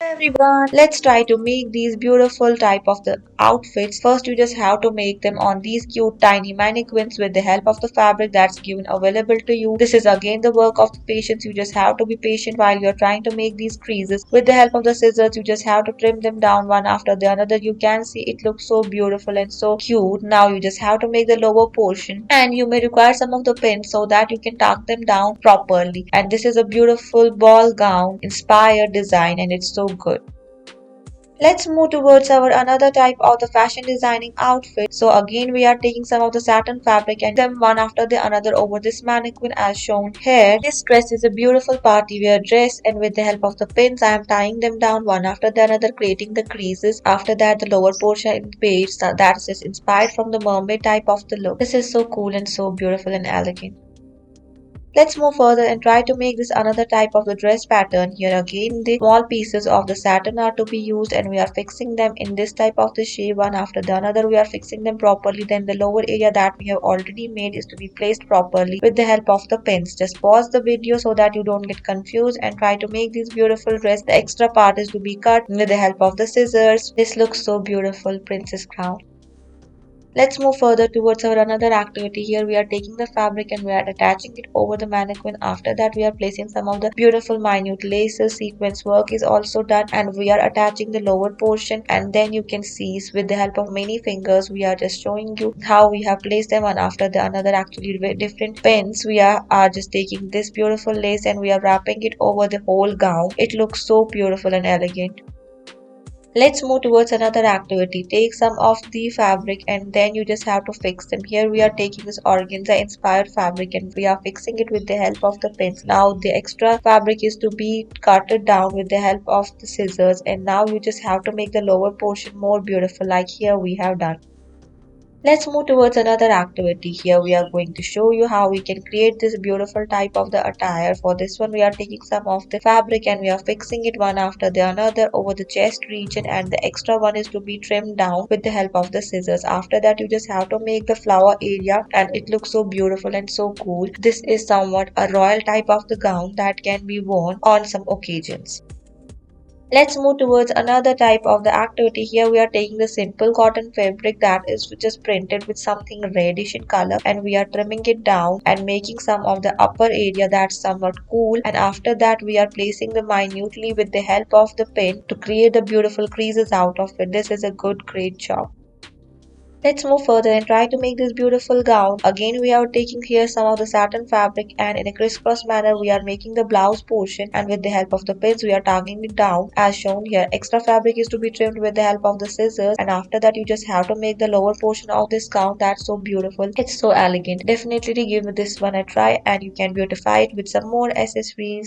Everyone, let's try to make these beautiful type of the outfits. First, you just have to make them on these cute tiny mannequins with the help of the fabric that's given available to you. This is again the work of the patience. You just have to be patient while you're trying to make these creases. With the help of the scissors, you just have to trim them down one after the another. You can see it looks so beautiful and so cute. Now you just have to make the lower portion, and you may require some of the pins so that you can tuck them down properly. And this is a beautiful ball gown inspired design, and it's so good. Let's move towards our another type of the fashion designing outfit. So again we are taking some of the satin fabric and them one after the another over this mannequin as shown here. This dress is a beautiful party wear dress, and with the help of the pins I am tying them down one after the another, creating the creases. After that the lower portion in beige that is inspired from the mermaid type of the look. This is so cool and so beautiful and elegant. Let's move further and try to make this another type of the dress pattern. Here again the small pieces of the satin are to be used, and we are fixing them in this type of the shape one after the another. We are fixing them properly. Then the lower area that we have already made is to be placed properly with the help of the pins. Just pause the video so that you don't get confused and try to make this beautiful dress. The extra part is to be cut with the help of the scissors. This looks so beautiful, princess crown. Let's move further towards our another activity. Here we are taking the fabric and we are attaching it over the mannequin. After that we are placing some of the beautiful minute laces. Sequence work is also done, and we are attaching the lower portion, and then you can see with the help of many fingers we are just showing you how we have placed them one after the another, actually with different pins. We are just taking this beautiful lace and we are wrapping it over the whole gown. It looks so beautiful and elegant. Let's move towards another activity. Take some of the fabric and then you just have to fix them. Here we are taking this organza inspired fabric and we are fixing it with the help of the pins. Now the extra fabric is to be cutted down with the help of the scissors, and now you just have to make the lower portion more beautiful like here we have done. Let's move towards another activity. Here we are going to show you how we can create this beautiful type of the attire. For this one we are taking some of the fabric and we are fixing it one after the another over the chest region, and the extra one is to be trimmed down with the help of the scissors. After that you just have to make the flower area, and it looks so beautiful and so cool. This is somewhat a royal type of the gown that can be worn on some occasions. Let's move towards another type of the activity. Here we are taking the simple cotton fabric that is just printed with something reddish in color, and we are trimming it down and making some of the upper area that's somewhat cool, and after that we are placing them minutely with the help of the pin to create the beautiful creases out of it. This is a great job. Let's move further and try to make this beautiful gown. Again we are taking here some of the satin fabric, and in a crisscross manner we are making the blouse portion, and with the help of the pins we are tugging it down as shown here. Extra fabric is to be trimmed with the help of the scissors, and after that you just have to make the lower portion of this gown. That's so beautiful. It's so elegant. Definitely give this one a try and you can beautify it with some more accessories.